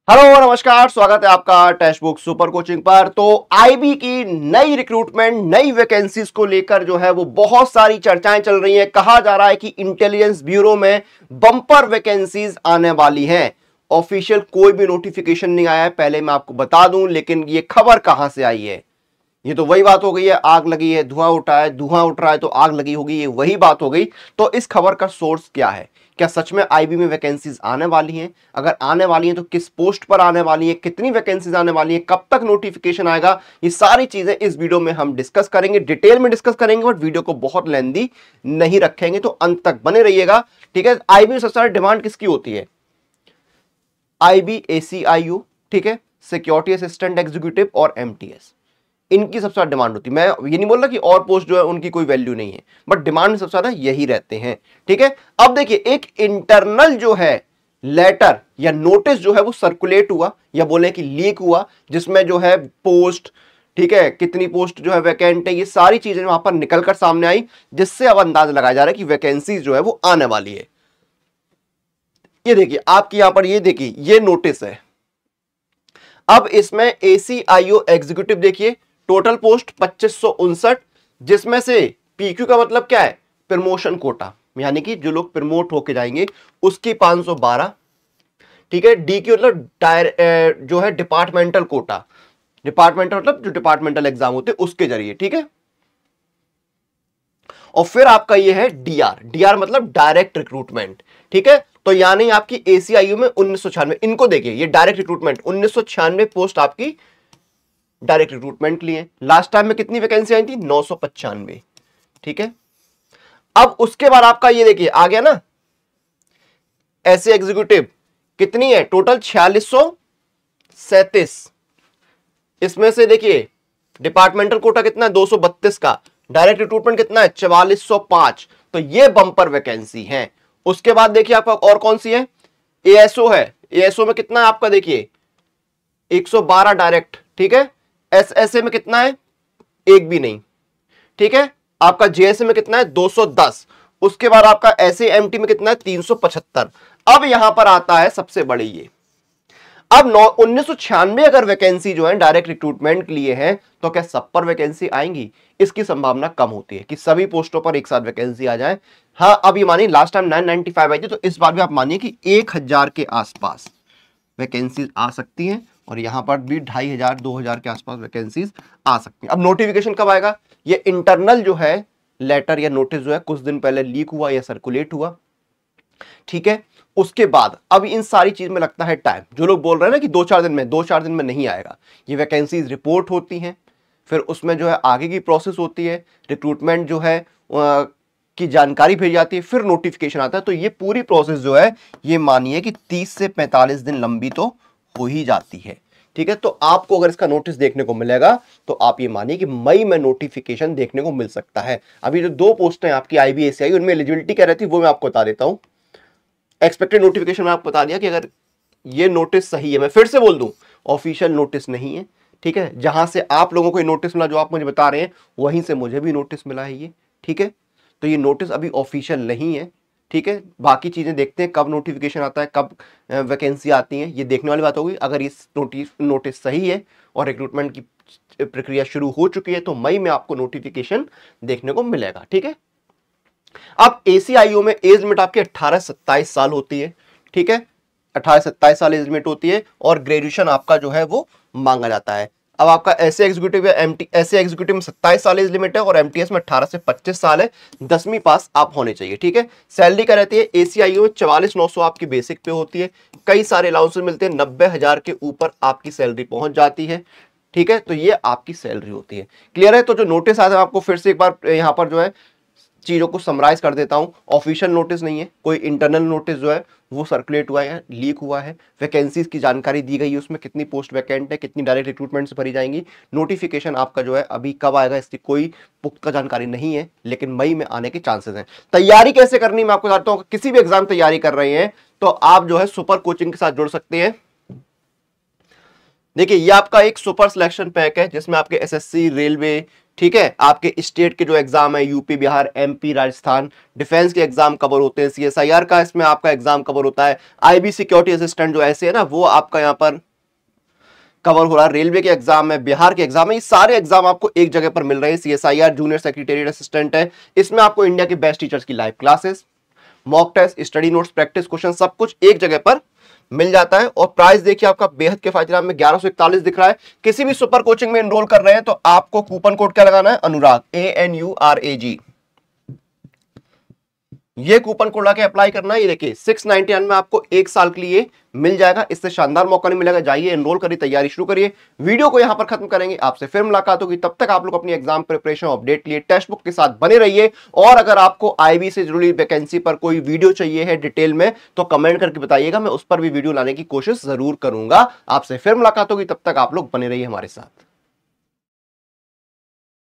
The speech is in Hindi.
हेलो नमस्कार, स्वागत है आपका टेक्स्ट बुक सुपर कोचिंग पर। तो आईबी की नई रिक्रूटमेंट, नई वैकेंसीज को लेकर जो है वो बहुत सारी चर्चाएं चल रही हैं। कहा जा रहा है कि इंटेलिजेंस ब्यूरो में बम्पर वैकेंसीज आने वाली हैं। ऑफिशियल कोई भी नोटिफिकेशन नहीं आया है, पहले मैं आपको बता दूं, लेकिन ये खबर कहां से आई है? ये तो वही बात हो गई है, आग लगी है, धुआं उठा है, धुआं उठ रहा है तो आग लगी होगी, ये वही बात हो गई। तो इस खबर का सोर्स क्या है? क्या सच में आईबी में वैकेंसीज आने वाली हैं? अगर आने वाली हैं तो किस पोस्ट पर आने वाली हैं, कितनी वैकेंसीज आने वाली हैं, कब तक नोटिफिकेशन आएगा, ये सारी चीजें इस वीडियो में हम डिस्कस करेंगे, डिटेल में डिस्कस करेंगे। बट वीडियो को बहुत लेंदी नहीं रखेंगे, तो अंत तक बने रहिएगा, ठीक है। आईबी में सबसे ज्यादा डिमांड किसकी होती है? आईबी, एसीआईयू, ठीक है, सिक्योरिटी असिस्टेंट एग्जीक्यूटिव और एमटीएस, इनकी सबसे ज्यादा डिमांड होती है। मैं ये नहीं बोल रहा कि और पोस्ट जो है उनकी कोई वैल्यू नहीं है, बट डिमांड सबसे ज्यादा यही रहते हैं, ठीक है। अब देखिए, एक इंटरनल जो है लेटर या नोटिस जो है वो सर्कुलेट हुआ, या बोले कि लीक हुआ, जिसमें जो है पोस्ट, ठीक है, कितनी पोस्ट जो है वैकेंट है, ये सारी चीजें वहां पर निकलकर सामने आई, जिससे अब अंदाजा लगाया जा रहा है कि वैकेंसी जो है वो आने वाली है। ये देखिए, आपकी यहां पर ये देखिए, ये नोटिस है। अब इसमें एसीआईओ एग्जीक्यूटिव देखिए, टोटल पोस्ट 2559, जिसमें से पीक्यू का मतलब क्या है? प्रमोशन कोटा, यानी कि जो लोग प्रमोट होके जाएंगे उसकी 512, ठीक है। डी की मतलब जो है डिपार्टमेंटल कोटा, डिपार्टमेंटल मतलब जो डिपार्टमेंटल एग्जाम होते हैं उसके जरिए, ठीक है। और फिर आपका ये है डीआर, डीआर मतलब डायरेक्ट रिक्रूटमेंट, ठीक है। तो यानी आपकी एसीआईयू में 1996, इनको देखिए, ये डायरेक्ट रिक्रूटमेंट 1996 पोस्ट आपकी डायरेक्ट रिक्रूटमेंट के लिए। लास्ट टाइम में कितनी वैकेंसी आई थी? 995, ठीक है। अब उसके बाद आपका ये देखिए आ गया ना, ऐसे एग्जीक्यूटिव कितनी है? टोटल 4637। इसमें से देखिए डिपार्टमेंटल कोटा कितना है? 232 का। डायरेक्ट रिक्रूटमेंट कितना है? 4405। तो ये बंपर वैकेंसी है। उसके बाद देखिए आपका और कौन सी है? एएसओ है। एएसओ में कितना है आपका? देखिए 112 डायरेक्ट, ठीक है। एसएसए में कितना है? एक भी नहीं, ठीक है। आपका जेएसए में कितना है? 210। उसके बाद आपका एसएएमटी में कितना है? 375। अब यहां पर आता है सबसे बड़ी ये, अब 1996 अगर वैकेंसी जो है डायरेक्ट रिक्रूटमेंट के लिए है, तो क्या सब पर वैकेंसी आएंगी? इसकी संभावना कम होती है कि सभी पोस्टों पर एक साथ वैकेंसी आ जाए। हाँ, अब ये मानिए लास्ट टाइम 995 आई थी, तो इस बार भी आप मानिए कि 1000 के आसपास वैकेंसीज आ सकती हैं, और यहां पर भी 2500 2000 के आसपास वैकेंसीज आ सकती हैं। अब नोटिफिकेशन कब आएगा? ये इंटरनल जो है लेटर या नोटिस जो है कुछ दिन पहले लीक हुआ या सर्कुलेट हुआ, ठीक है। उसके बाद अब इन सारी चीज में लगता है टाइम। जो लोग बोल रहे हैं ना कि 2-4 दिन में, 2-4 दिन में नहीं आएगा। ये वैकेंसीज रिपोर्ट होती हैं, फिर उसमें जो है आगे की प्रोसेस होती है, रिक्रूटमेंट जो है की जानकारी भेजी जाती है, फिर नोटिफिकेशन आता है। तो ये पूरी प्रोसेस जो है ये मानिए कि 30 से 45 दिन लंबी तो हो ही जाती है, ठीक है। तो आपको अगर इसका नोटिस देखने को मिलेगा तो आप ये मानिए कि मई में नोटिफिकेशन देखने को मिल सकता है। अभी जो 2 पोस्ट हैं आपकी आईबी एसीआई, उनमें एलिजिबिलिटी क्या रहती है वो मैं आपको बता देता हूं। एक्सपेक्टेड नोटिफिकेशन में आपको बता दिया कि अगर ये नोटिस सही है, मैं फिर से बोल दूं, ऑफिशियल नोटिस नहीं है, ठीक है। जहां से आप लोगों को ये नोटिस मिला, जो आप मुझे बता रहे हैं, वहीं से मुझे भी नोटिस मिला है ये, ठीक है। तो ये नोटिस अभी ऑफिशियल नहीं है, ठीक है। बाकी चीजें देखते हैं कब नोटिफिकेशन आता है, कब वैकेंसी आती है, ये देखने वाली बात होगी। अगर इस नोटिस सही है और रिक्रूटमेंट की प्रक्रिया शुरू हो चुकी है, तो मई में आपको नोटिफिकेशन देखने को मिलेगा, ठीक है। अब एसीआईओ में एज लिमिट आपकी 18 से 27 साल होती है, ठीक है। 18 से 27 साल एज लिमिट होती है, और ग्रेजुएशन आपका जो है वो मांगा जाता है। अब आपका ऐसे एग्जीक्यूटिव या एमटी, ऐसे एग्जीक्यूटिव में 27 साल एज लिमिट है, और एमटीएस में 18 से 25 साल है। 10वीं पास आप होने चाहिए, ठीक है। सैलरी क्या रहती है? एसीआईओ में 44,900 आपकी बेसिक पे होती है। कई सारे अलाउंसेस मिलते हैं, 90,000 के ऊपर आपकी सैलरी पहुंच जाती है, ठीक है। तो ये आपकी सैलरी होती है। क्लियर है? तो जो नोटिस आता है, आपको फिर से एक बार यहाँ पर जो है चीजों को समराइज कर देता हूं। ऑफिशियल नोटिस नहीं है, कोई इंटरनल नोटिस जो है वो सर्कुलेट हुआ है, लीक हुआ है। वैकेंसीज की जानकारी दी गई है, उसमें कितनी पोस्ट वैकेंट है, कितनी डायरेक्ट रिक्रूटमेंट से भरी जाएंगी। नोटिफिकेशन आपका जो है अभी कब आएगा इसकी कोई पुख्ता जानकारी नहीं है, लेकिन मई में आने के चांसेस हैं। तैयारी कैसे करनी मैं आपको बताता हूं। किसी भी एग्जाम तैयारी कर रहे हैं तो आप जो है सुपर कोचिंग के साथ जुड़ सकते हैं। देखिए, ये आपका एक सुपर सिलेक्शन पैक है, जिसमें आपके एसएससी, रेलवे, ठीक है, आपके स्टेट के जो एग्जाम है, UP, Bihar, MP, Rajasthan, defence के एग्जाम कवर होते हैं, सीएसआईआर का इसमें आपका एग्जाम कवर होता है, आईबी सिक्योरिटी असिस्टेंट जो ऐसे है ना, वो आपका यहां पर कवर हो रहा है, रेलवे के एग्जाम है, बिहार के एग्जाम है, ये सारे एग्जाम आपको एक जगह पर मिल रहे हैं। सीएसआईआर जूनियर सेक्रेटेरिएट असिस्टेंट है, इसमें आपको इंडिया के बेस्ट टीचर्स की live classes, mock test, study notes, practice question, सब कुछ एक जगह पर मिल जाता है। और प्राइस देखिए आपका बेहद किफायती में 1141 दिख रहा है। किसी भी सुपर कोचिंग में एनरोल कर रहे हैं तो आपको कूपन कोड क्या लगाना है, अनुराग, ANURAG, ये कूपन कोड आके अप्लाई करना है। ये देखिए 699 में आपको 1 साल के लिए मिल जाएगा, इससे शानदार मौका नहीं मिलेगा। जाइए एनरोल करिए, तैयारी शुरू करिए। वीडियो को यहां पर खत्म करेंगे, आपसे फिर मुलाकात होगी। तब तक आप लोग अपनी एग्जाम प्रिपरेशन अपडेट के लिए टेक्स्ट बुक के साथ बने रहिए। और अगर आपको आईबी से जुड़ी वैकेंसी पर कोई वीडियो चाहिए है डिटेल में तो कमेंट करके बताइएगा, मैं उस पर भी वीडियो लाने की कोशिश जरूर करूंगा। आपसे फिर मुलाकात होगी, तब तक आप लोग बने रहिए हमारे साथ।